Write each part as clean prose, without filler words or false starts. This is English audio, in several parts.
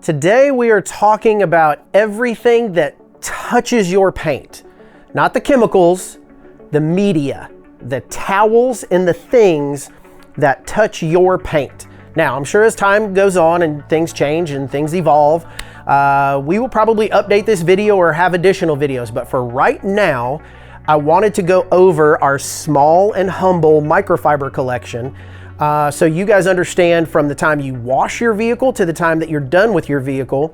Today we are talking about everything that touches your paint. Not the chemicals, the media, the towels and the things that touch your paint. Now, I'm sure as time goes on and things change and things evolve, we will probably update this video or have additional videos, but for right now, I wanted to go over our small and humble microfiber collection so you guys understand from the time you wash your vehicle to the time that you're done with your vehicle,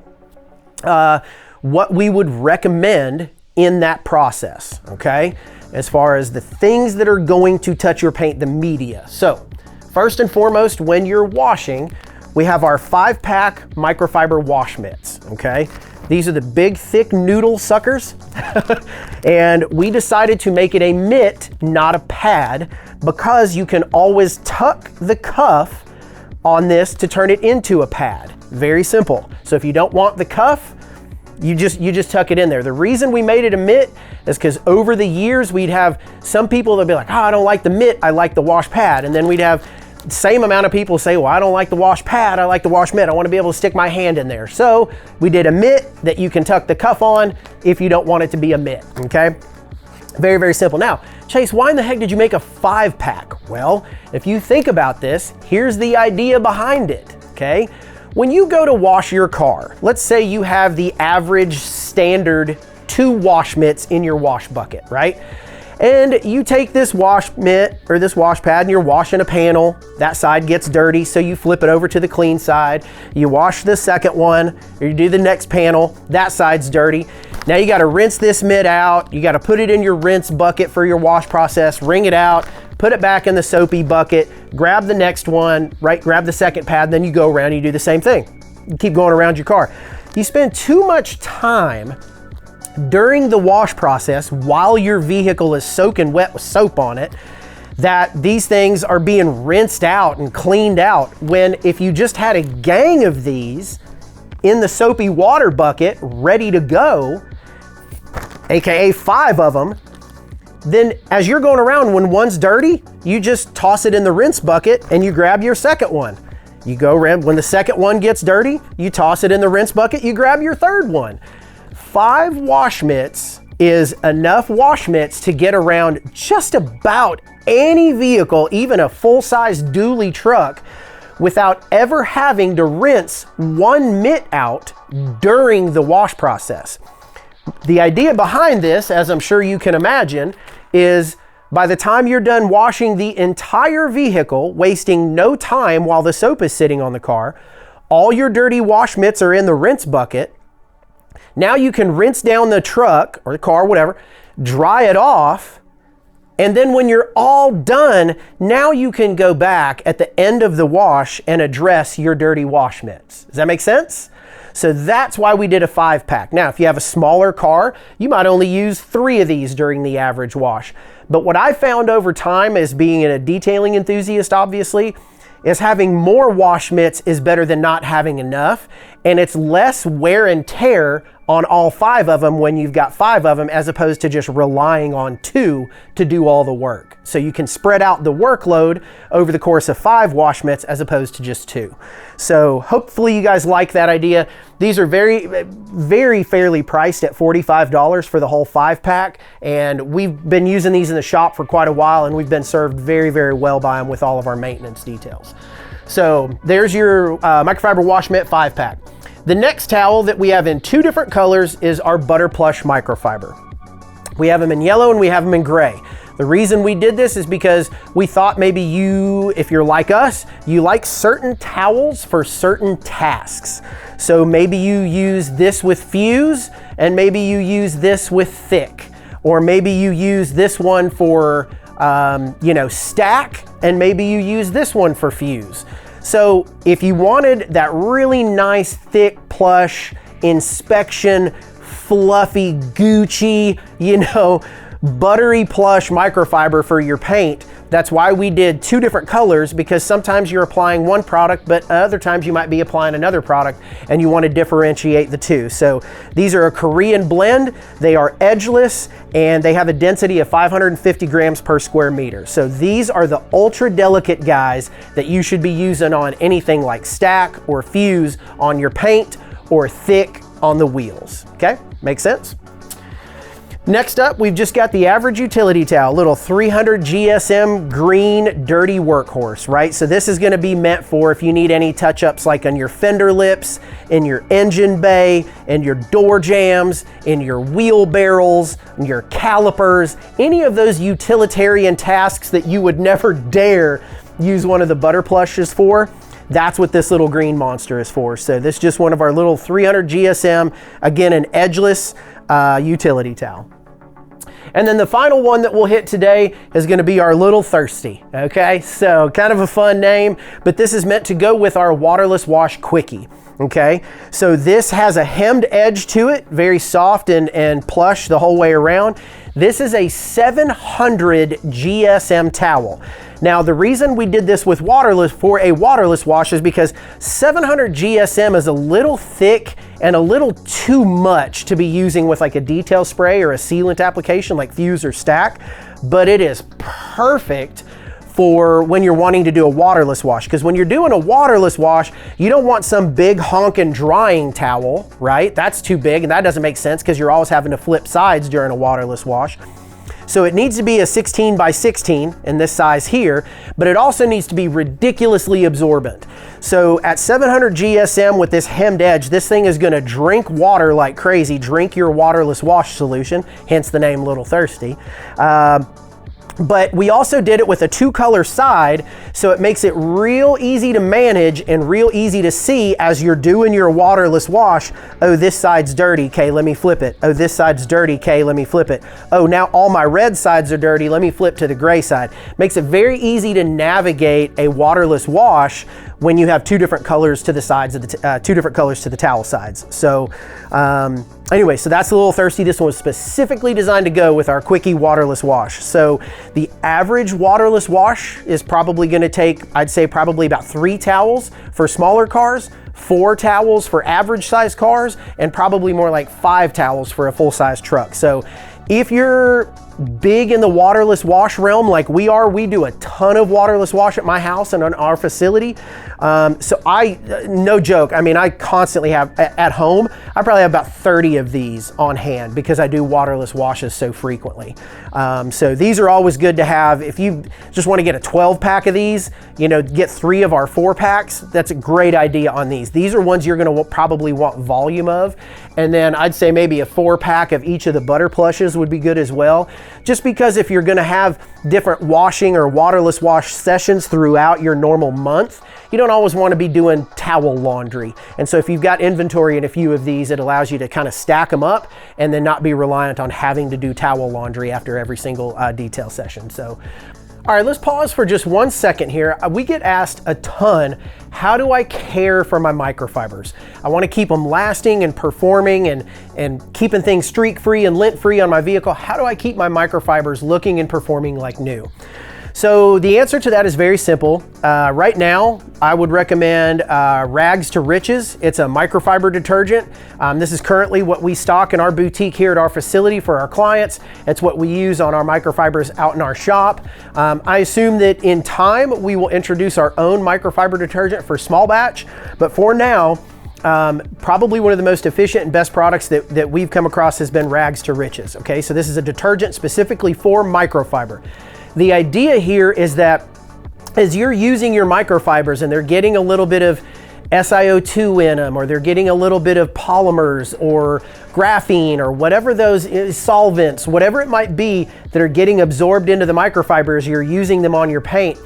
what we would recommend in that process, okay? As far as the things that are going to touch your paint, the media. So, first and foremost, when you're washing, we have our 5-pack microfiber wash mitts, okay? These are the big, thick noodle suckers. And we decided to make it a mitt, not a pad, because you can always tuck the cuff on this to turn it into a pad. Very simple. So if you don't want the cuff, you just tuck it in there. The reason we made it a mitt is because over the years, we'd have some people that'd be like, oh, I don't like the mitt, I like the wash pad. And then we'd have the same amount of people say, well, I don't like the wash pad, I like the wash mitt. I want to be able to stick my hand in there. So we did a mitt that you can tuck the cuff on if you don't want it to be a mitt, okay? Very, very simple. Now, Chase, why in the heck did you make a 5-pack? Well, if you think about this, here's the idea behind it, okay? When you go to wash your car, let's say you have the average standard 2 wash mitts in your wash bucket, right? And you take this wash mitt or this wash pad and you're washing a panel. That side gets dirty, so you flip it over to the clean side. You wash the second one, or you do the next panel. That side's dirty. Now you gotta rinse this mitt out. You gotta put it in your rinse bucket for your wash process, wring it out, put it back in the soapy bucket, grab the next one, right? Grab the second pad, then you go around and you do the same thing. You keep going around your car. You spend too much time during the wash process while your vehicle is soaking wet with soap on it, that these things are being rinsed out and cleaned out, when if you just had a gang of these in the soapy water bucket ready to go, aka 5 of them, then as you're going around, when one's dirty, you just toss it in the rinse bucket and you grab your second one. You go around, when the second one gets dirty, you toss it in the rinse bucket, you grab your third one. 5 wash mitts is enough wash mitts to get around just about any vehicle, even a full-size dually truck, without ever having to rinse one mitt out during the wash process. The idea behind this, as I'm sure you can imagine, is by the time you're done washing the entire vehicle, wasting no time while the soap is sitting on the car, all your dirty wash mitts are in the rinse bucket. Now you can rinse down the truck or the car, whatever, dry it off, and then when you're all done, now you can go back at the end of the wash and address your dirty wash mitts. Does that make sense? So that's why we did a 5-pack. Now, if you have a smaller car, you might only use 3 of these during the average wash. But what I found over time, as being a detailing enthusiast, obviously, is having more wash mitts is better than not having enough, and it's less wear and tear on all 5 of them when you've got 5 of them, as opposed to just relying on 2 to do all the work. So you can spread out the workload over the course of 5 wash mitts as opposed to just 2. So hopefully you guys like that idea. These are very, very fairly priced at $45 for the whole 5-pack, and we've been using these in the shop for quite a while, and we've been served very, very well by them with all of our maintenance details. So there's your microfiber wash mitt 5-pack. The next towel that we have in 2 different colors is our Butter Plush microfiber. We have them in yellow and we have them in gray. The reason we did this is because we thought maybe you, if you're like us, you like certain towels for certain tasks. So maybe you use this with fuse, and maybe you use this with thick, or maybe you use this one for stack, and maybe you use this one for fuse. So if you wanted that really nice, thick, plush, inspection, fluffy, Gucci, buttery plush microfiber for your paint, that's why we did 2 different colors, because sometimes you're applying one product, but other times you might be applying another product and you want to differentiate the 2. So these are a Korean blend. They are edgeless and they have a density of 550 grams per square meter. So these are the ultra delicate guys that you should be using on anything like stack or fuse on your paint, or thick on the wheels. Okay, makes sense? Next up, we've just got the average utility towel, little 300 GSM green dirty workhorse, right? So this is going to be meant for if you need any touch-ups like on your fender lips, in your engine bay, in your door jambs, in your wheel barrels, in your calipers, any of those utilitarian tasks that you would never dare use one of the butter plushes for. That's what this little green monster is for. So this is just one of our little 300 GSM, again, an edgeless utility towel. And then the final one that we'll hit today is going to be our Little Thirsty. Okay, so kind of a fun name, but this is meant to go with our waterless wash quickie. Okay, so this has a hemmed edge to it, very soft and plush the whole way around. This is a 700 GSM towel. Now, the reason we did this with waterless for a waterless wash is because 700 GSM is a little thick and a little too much to be using with like a detail spray or a sealant application like Fuse or Stack, but it is perfect for when you're wanting to do a waterless wash. Because when you're doing a waterless wash, you don't want some big honking drying towel, right? That's too big and that doesn't make sense because you're always having to flip sides during a waterless wash. So it needs to be a 16 by 16 in this size here, but it also needs to be ridiculously absorbent. So at 700 GSM with this hemmed edge, this thing is gonna drink water like crazy, drink your waterless wash solution, hence the name Little Thirsty. But we also did it with a 2-color side, so it makes it real easy to manage and real easy to see as you're doing your waterless wash. Oh, this side's dirty, okay, let me flip it. Oh, this side's dirty, okay, let me flip it. Oh, now all my red sides are dirty, let me flip to the gray side. Makes it very easy to navigate a waterless wash when you have two different colors to the sides of the two different colors to the towel sides. So anyway, so that's a Little Thirsty. This one was specifically designed to go with our quickie waterless wash. So the average waterless wash is probably going to take, I'd say, probably about 3 towels for smaller cars, 4 towels for average size cars, and probably more like 5 towels for a full size truck. So if you're big in the waterless wash realm like we are, we do a ton of waterless wash at my house and on our facility. So no joke, I mean, I constantly have, at home, I probably have about 30 of these on hand because I do waterless washes so frequently. So these are always good to have. If you just want to get a 12-pack of these, you know, get 3 of our 4-packs, that's a great idea on these. These are ones you're going to probably want volume of. And then I'd say maybe a 4-pack of each of the butter plushes would be good as well. Just because if you're going to have different washing or waterless wash sessions throughout your normal month, you don't always want to be doing towel laundry. And so if you've got inventory in a few of these, it allows you to kind of stack them up and then not be reliant on having to do towel laundry after every single detail session. So, all right, let's pause for just 1 second here. We get asked a ton, how do I care for my microfibers? I want to keep them lasting and performing and keeping things streak-free and lint-free on my vehicle. How do I keep my microfibers looking and performing like new? So the answer to that is very simple. Right now, I would recommend Rags to Riches. It's a microfiber detergent. This is currently what we stock in our boutique here at our facility for our clients. It's what we use on our microfibers out in our shop. I assume that in time, we will introduce our own microfiber detergent for small batch, but for now, probably one of the most efficient and best products that we've come across has been Rags to Riches. Okay, so this is a detergent specifically for microfiber. The idea here is that as you're using your microfibers and they're getting a little bit of SiO2 in them, or they're getting a little bit of polymers or graphene or whatever those solvents, whatever it might be that are getting absorbed into the microfibers, you're using them on your paint.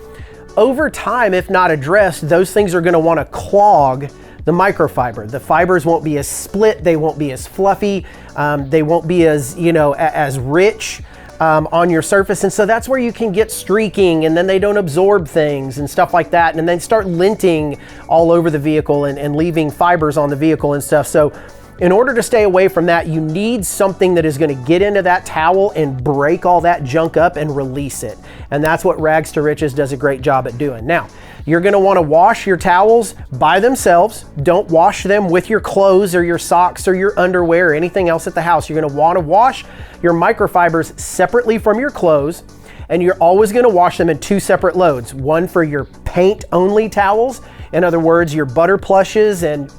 Over time, if not addressed, those things are going to want to clog the microfiber. The fibers won't be as split, they won't be as fluffy, they won't be as, you know, as rich on your surface. And so that's where you can get streaking, and then they don't absorb things and stuff like that. And then start linting all over the vehicle and leaving fibers on the vehicle and stuff. So in order to stay away from that, you need something that is going to get into that towel and break all that junk up and release it. And that's what Rags to Riches does a great job at doing. Now, you're going to want to wash your towels by themselves. Don't wash them with your clothes or your socks or your underwear or anything else at the house. You're going to want to wash your microfibers separately from your clothes, and you're always going to wash them in 2 separate loads. One for your paint only towels, in other words, your butter plushes and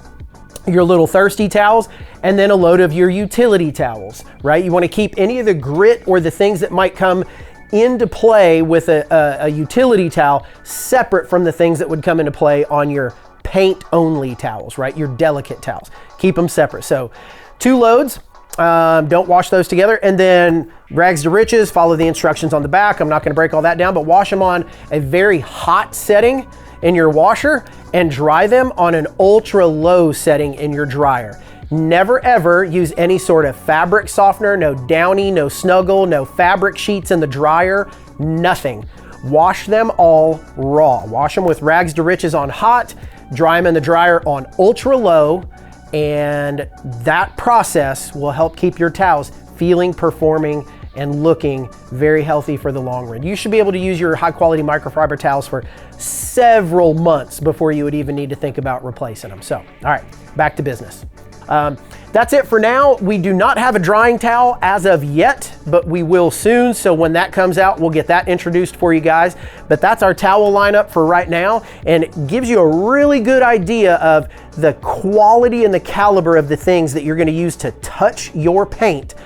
your little thirsty towels, and then a load of your utility towels, right? You want to keep any of the grit or the things that might come into play with a utility towel separate from the things that would come into play on your paint only towels, right? Your delicate towels. Keep them separate. So 2 loads. Don't wash those together. And then rags to riches, follow the instructions on the back. I'm not going to break all that down, but wash them on a very hot setting in your washer and dry them on an ultra low setting in your dryer. Never ever use any sort of fabric softener, no Downy, no Snuggle, no fabric sheets in the dryer, nothing. Wash them all raw. Wash them with rags to riches on hot, dry them in the dryer on ultra low, and that process will help keep your towels feeling, performing, and looking very healthy for the long run. You should be able to use your high quality microfiber towels for several months before you would even need to think about replacing them. So, all right, back to business. That's it for now. We do not have a drying towel as of yet, but we will soon. So when that comes out, we'll get that introduced for you guys. But that's our towel lineup for right now. And it gives you a really good idea of the quality and the caliber of the things that you're going to use to touch your paint.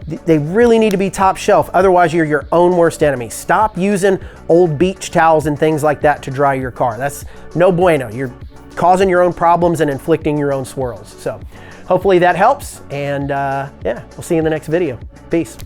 They really need to be top shelf. Otherwise, you're your own worst enemy. Stop using old beach towels and things like that to dry your car. That's no bueno. You're causing your own problems and inflicting your own swirls. So hopefully that helps. And yeah, we'll see you in the next video. Peace.